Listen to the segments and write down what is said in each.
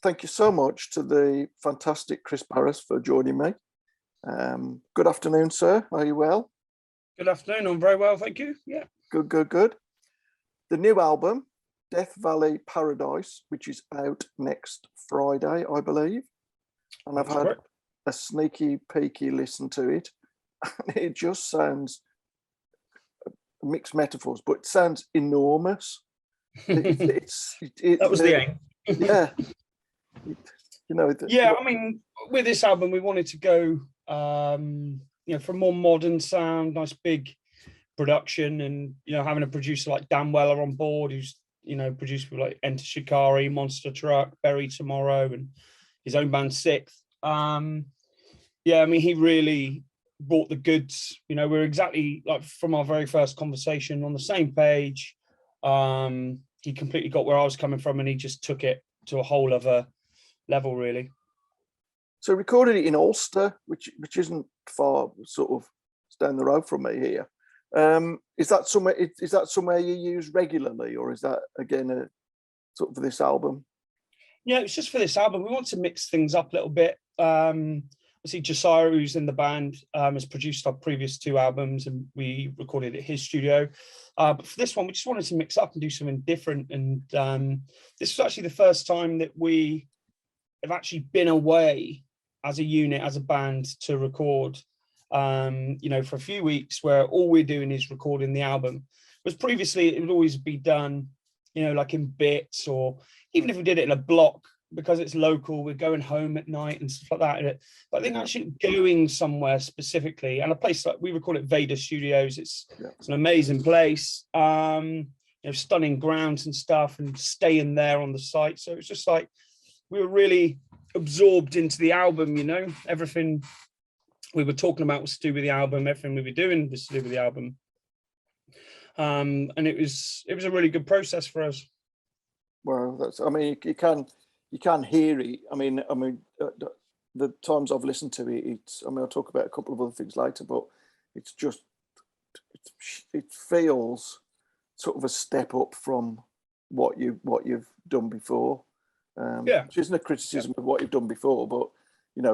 thank you so much to the fantastic Kris Barras for joining me. Good afternoon, sir. Are you well? Good afternoon. I'm very well, thank you. Yeah. Good, good, good. The new album, Death Valley Paradise, which is out next Friday, I believe. And I've had a sneaky, peeky listen to it. And it just sounds, mixed metaphors, but it sounds enormous. That was the aim. Yeah. Yeah, I mean, with this album, we wanted to go, for a more modern sound, nice big production, and having a producer like Dan Weller on board, who's produced with like Enter Shikari, Monster Truck, Bury Tomorrow, and his own band Sixth. Yeah, I mean, he really brought the goods. We're exactly like from our very first conversation on the same page. He completely got where I was coming from, and he just took it to a whole other level, really. So recorded it in Ulster, which isn't far, sort of down the road from me here. Is that somewhere you use regularly, or is that again a sort of for this album? Yeah, it's just for this album. We want to mix things up a little bit. Obviously, Josiah, who's in the band, has produced our previous two albums, and we recorded at his studio. But for this one, we just wanted to mix up and do something different. And this was actually the first time that we have actually been away as a unit, as a band, to record, for a few weeks, where all we're doing is recording the album. Whereas previously, it would always be done, like in bits, or even if we did it in a block, because it's local, we're going home at night and stuff like that. But I think actually going somewhere specifically, and a place like, we record at Vader Studios, it's an amazing place, stunning grounds and stuff, and staying there on the site. So it's just like, we were really absorbed into the album, everything we were talking about was to do with the album, everything we were doing was to do with the album. And it was a really good process for us. Well, you can hear it. I mean, the times I've listened to it, I'll talk about a couple of other things later, but it feels sort of a step up from what you've done before. Which isn't a criticism of what you've done before, but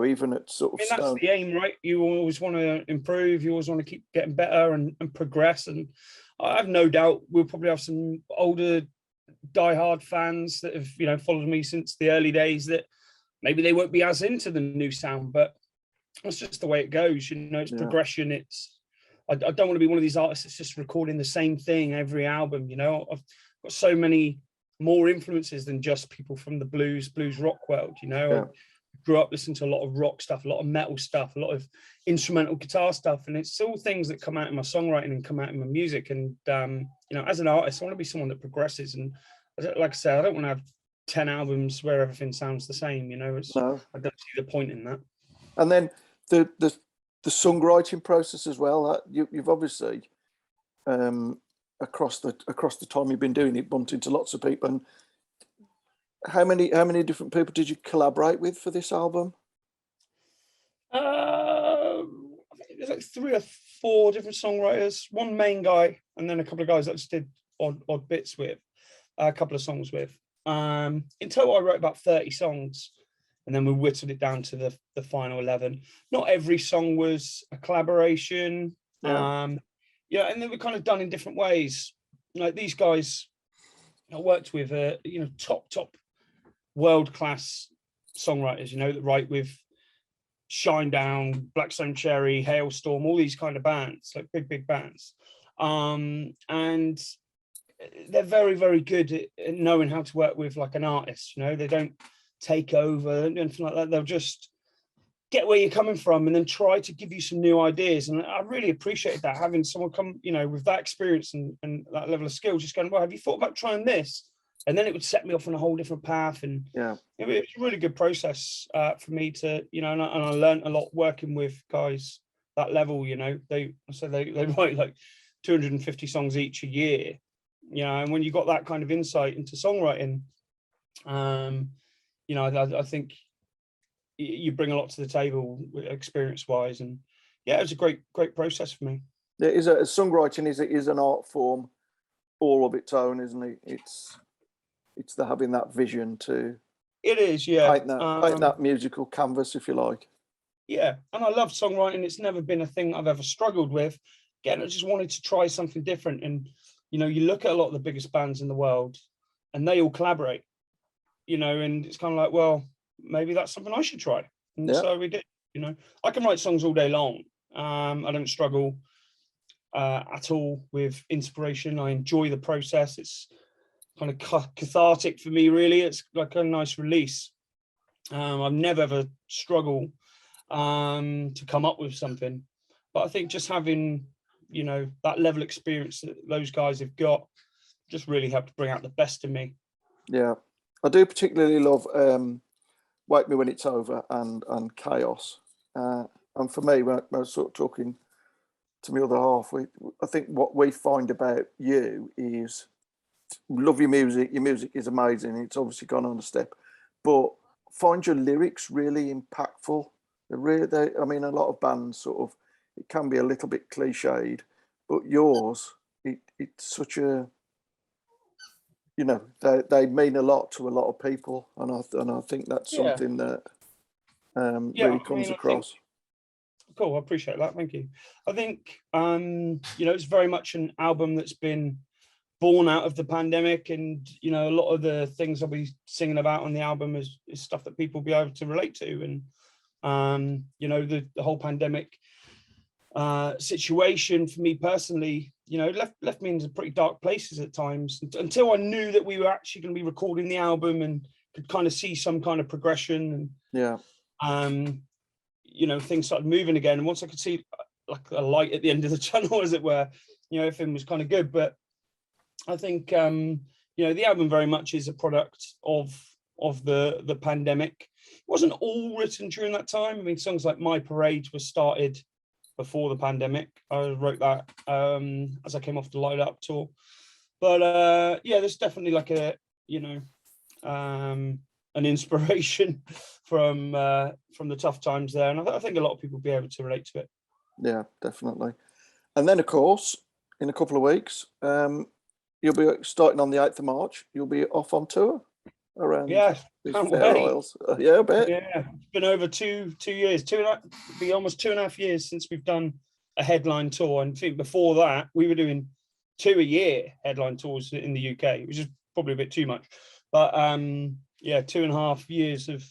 even at sort of that's the aim, right? You always want to improve, you always want to keep getting better and progress. And I have no doubt we'll probably have some older diehard fans that have followed me since the early days that maybe they won't be as into the new sound, but that's just the way it goes. It's progression. I don't want to be one of these artists that's just recording the same thing every album. I've got so many more influences than just people from the blues rock world. I grew up listening to a lot of rock stuff, a lot of metal stuff, a lot of instrumental guitar stuff, and it's all things that come out in my songwriting and come out in my music. And as an artist, I want to be someone that progresses. And like I said, I don't want to have 10 albums where everything sounds the same. I don't see the point in that. And then the songwriting process as well. You've obviously across the time you've been doing it, bumped into lots of people. And how many different people did you collaborate with for this album? I think there's like 3 or 4 different songwriters, one main guy, and then a couple of guys that I just did odd bits with, a couple of songs with. In total, I wrote about 30 songs, and then we whittled it down to the final 11. Not every song was a collaboration. And they were kind of done in different ways. Like these guys I worked with, top world-class songwriters, that write with Shinedown, Blackstone Cherry, Hailstorm, all these kind of bands, like big bands. And they're very, very good at knowing how to work with like an artist. They don't take over and anything like that. They'll just get where you're coming from and then try to give you some new ideas. And I really appreciated that, having someone come, with that experience and that level of skill, just going, well, have you thought about trying this? And then it would set me off on a whole different path. And it was a really good process for me to, and I learned a lot working with guys that level. They write like 250 songs each a year, and when you got that kind of insight into songwriting, I think you bring a lot to the table experience-wise, and it was a great process for me. Yeah, songwriting is an art form all of its own, isn't it? It's the having that vision to It is, yeah. Paint that musical canvas, if you like. Yeah, and I love songwriting. It's never been a thing I've ever struggled with. Again, I just wanted to try something different. And, you know, you look at a lot of the biggest bands in the world and they all collaborate, you know, and it's kind of like, well, maybe that's something I should try. And so we did, you know. I can write songs all day long. I don't struggle at all with inspiration. I enjoy the process. It's kind of cathartic for me, really. It's like a nice release. I've never ever struggled to come up with something, but I think just having, you know, that level of experience that those guys have got just really helped bring out the best in me. Yeah, I do particularly love Wake Me When It's Over and Chaos. And for me, when I was sort of talking to my other half, I think what we find about you is love your music. Your music is amazing. It's obviously gone on a step, but find your lyrics really impactful. I mean, a lot of bands sort of, it can be a little bit cliched, but yours, it's such a, you know, they mean a lot to a lot of people, and I think that's something that really comes across. Cool, I appreciate that. Thank you. I think you know, it's very much an album that's been born out of the pandemic, and you know, a lot of the things I'll be singing about on the album is stuff that people will be able to relate to. And you know, the whole pandemic situation for me personally, you know, left me into pretty dark places at times, until I knew that we were actually going to be recording the album and could kind of see some kind of progression. And you know, things started moving again, and once I could see like a light at the end of the tunnel, as it were, you know, everything was kind of good. But I think you know, the album very much is a product of the pandemic. It wasn't all written during that time. I mean, songs like My Parade was started before the pandemic. I wrote that as I came off the Light Up tour. But yeah, there's definitely like a, you know, an inspiration from the tough times there, and I think a lot of people will be able to relate to it. Yeah, definitely. And then, of course, in a couple of weeks, you'll be starting on the 8th of March. You'll be off on tour around these Fair Isles. Yeah, I bet. Yeah, it's been over two years, be almost 2.5 years since we've done a headline tour. And I think before that, we were doing 2 a year headline tours in the UK, which is probably a bit too much. But yeah, 2.5 years of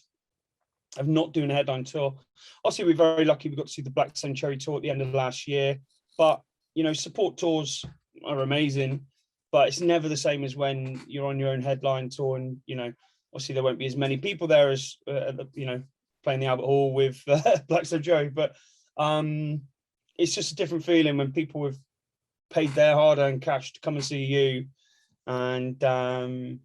not doing a headline tour. Obviously, we're very lucky we got to see the Black Sun Cherry tour at the end of last year. But, you know, support tours are amazing, but it's never the same as when you're on your own headline tour. And, you know, obviously there won't be as many people there as, you know, playing the Albert Hall with Black Sun Cherry. But it's just a different feeling when people have paid their hard-earned cash to come and see you. And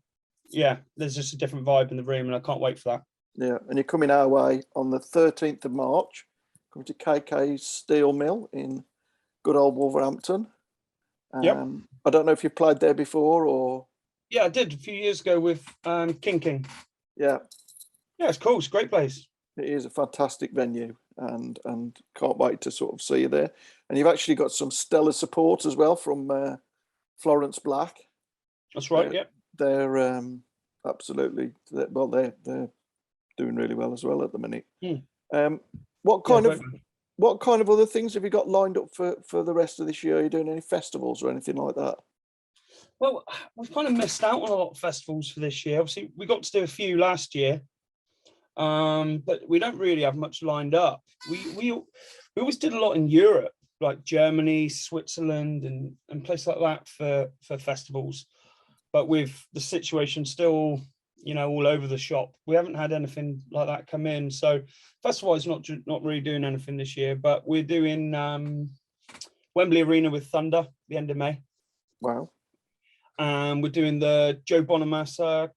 yeah, there's just a different vibe in the room, and I can't wait for that. Yeah, and you're coming our way on the 13th of March, coming to KK's Steel Mill in good old Wolverhampton. Yep. I don't know if you've played there before or... Yeah, I did a few years ago with King. Yeah. Yeah, it's cool. It's a great place. It is a fantastic venue, and can't wait to sort of see you there. And you've actually got some stellar support as well from Florence Black. That's right, yeah. They're absolutely... Well, they're doing really well as well at the minute. What kind of other things have you got lined up for the rest of this year? Are you doing any festivals or anything like that? Well, we've kind of missed out on a lot of festivals for this year. Obviously, we got to do a few last year, but we don't really have much lined up. We always did a lot in Europe, like Germany, Switzerland, and places like that for festivals. But with the situation still, you know, all over the shop, we haven't had anything like that come in. So festival-wise, not really doing anything this year, but we're doing Wembley Arena with Thunder the end of May. Wow. We're doing the Joe Bonamassa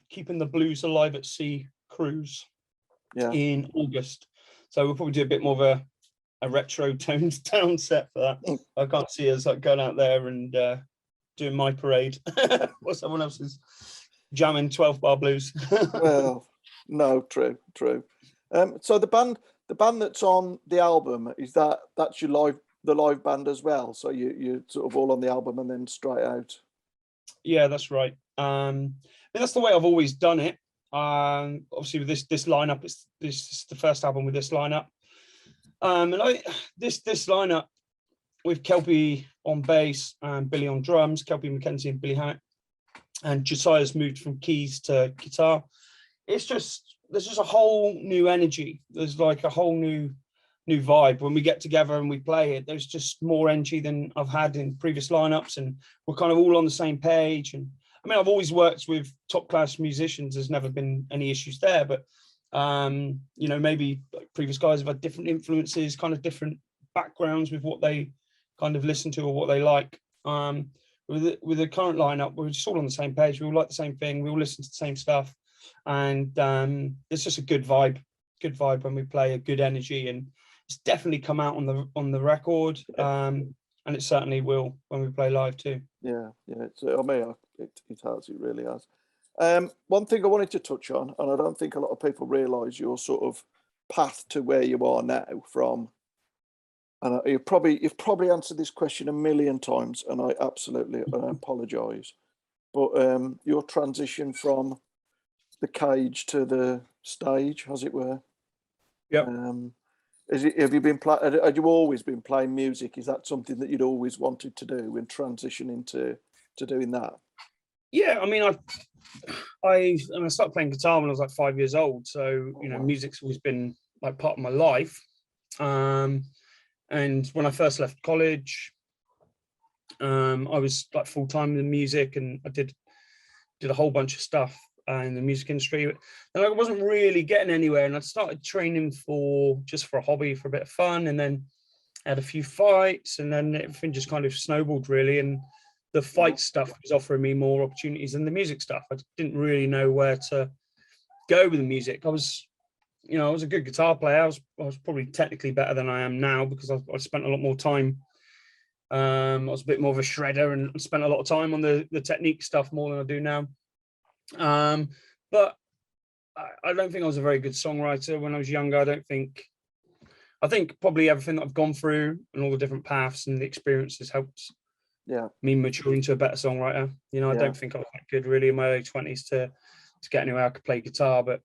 Keeping the Blues Alive at Sea cruise in August. So we'll probably do a bit more of a retro toned down set for that. I can't see us like going out there and doing My Parade or someone else's jamming 12-bar blues. Well, no, true. So the band that's on the album, that's the live band as well? So you're sort of all on the album and then straight out? Yeah, that's right. I mean, that's the way I've always done it. Obviously with this lineup, this is the first album with this lineup. And this lineup with Kelpie on bass and Billy on drums, Kelpie McKenzie and Billy Hammett, and Josiah's moved from keys to guitar. There's just a whole new energy. There's like a whole new vibe when we get together and we play it. There's just more energy than I've had in previous lineups, and we're kind of all on the same page. And I mean, I've always worked with top class musicians. There's never been any issues there, but you know, maybe like previous guys have had different influences, kind of different backgrounds with what they kind of listen to or what they like. With the current lineup, we're just all on the same page. We all like the same thing. We all listen to the same stuff, and it's just a good vibe when we play, a good energy, and it's definitely come out on the record, and it certainly will when we play live too. Yeah. It's, I mean, it really has. One thing I wanted to touch on, and I don't think a lot of people realise your sort of path to where you are now from. And you've probably answered this question a million times, and I absolutely apologise. But your transition from the cage to the stage, as it were. Yeah. Have you always been playing music? Is that something that you'd always wanted to do and transition into doing that? Yeah, I mean, I started playing guitar when I was like 5 years old, so you know, music's always been like part of my life. And when I first left college, I was like full time in music, and I did a whole bunch of stuff in the music industry, and I wasn't really getting anywhere. And I started training just for a hobby, for a bit of fun, and then had a few fights, and then everything just kind of snowballed really. And the fight stuff was offering me more opportunities than the music stuff. I didn't really know where to go with the music. I was a good guitar player. I was probably technically better than I am now because I spent a lot more time. I was a bit more of a shredder and spent a lot of time on the technique stuff more than I do now. But I don't think I was a very good songwriter when I was younger. I think probably everything that I've gone through and all the different paths and the experiences helped me mature into a better songwriter. You know, I don't think I was that good really in my early 20s to get anywhere. I could play guitar, but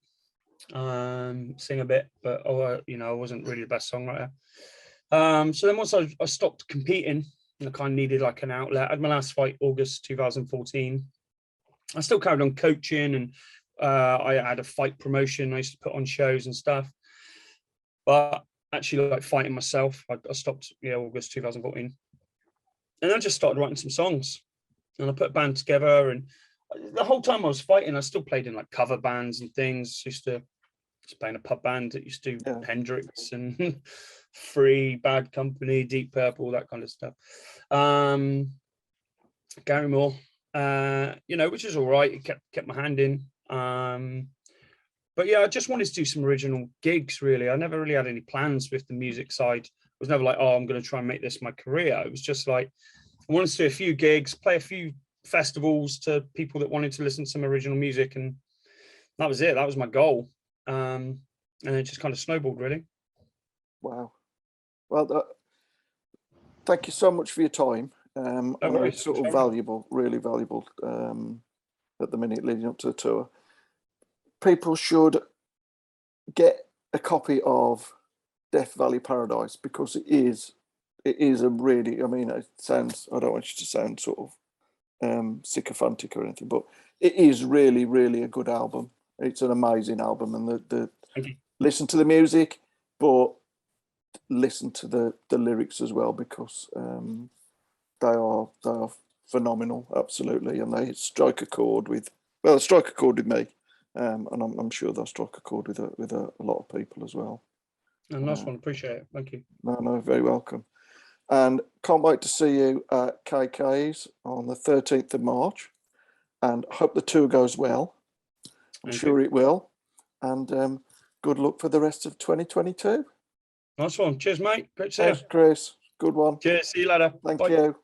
sing a bit, but I wasn't really the best songwriter. So then once I stopped competing, and I kind of needed like an outlet. I had my last fight August 2014. I still carried on coaching, and I had a fight promotion. I used to put on shows and stuff, but actually like fighting myself, I stopped August 2014, and I just started writing some songs, and I put a band together. And the whole time I was fighting, I still played in like cover bands and things. Used to play in a pub band that used to do Hendrix and Free, Bad Company, Deep Purple, that kind of stuff. Gary Moore, which is all right. It kept my hand in. But yeah, I just wanted to do some original gigs, really. I never really had any plans with the music side. It was never like, I'm going to try and make this my career. It was just like, I wanted to do a few gigs, play a few festivals to people that wanted to listen to some original music. And that was it. That was my goal. And it just kind of snowballed, really. Wow. Well, thank you so much for your time. It's sort of valuable, really valuable at the minute leading up to the tour. People should get a copy of Death Valley Paradise because it is a really, I mean, it sounds, I don't want you to sound sort of sycophantic or anything, but it is really, really a good album. It's an amazing album, and listen to the music, but listen to the lyrics as well, because they are phenomenal, absolutely, and they strike a chord with me, and I'm sure they'll strike a chord with a lot of people as well. Nice one, appreciate it. Thank you. No, very welcome, and can't wait to see you at KK's on the 13th of March, and hope the tour goes well. I'm sure it will, and good luck for the rest of 2022. Nice one. Cheers, mate. Great to see you. Thanks, Chris. Good one. Cheers. See you later. Thank you.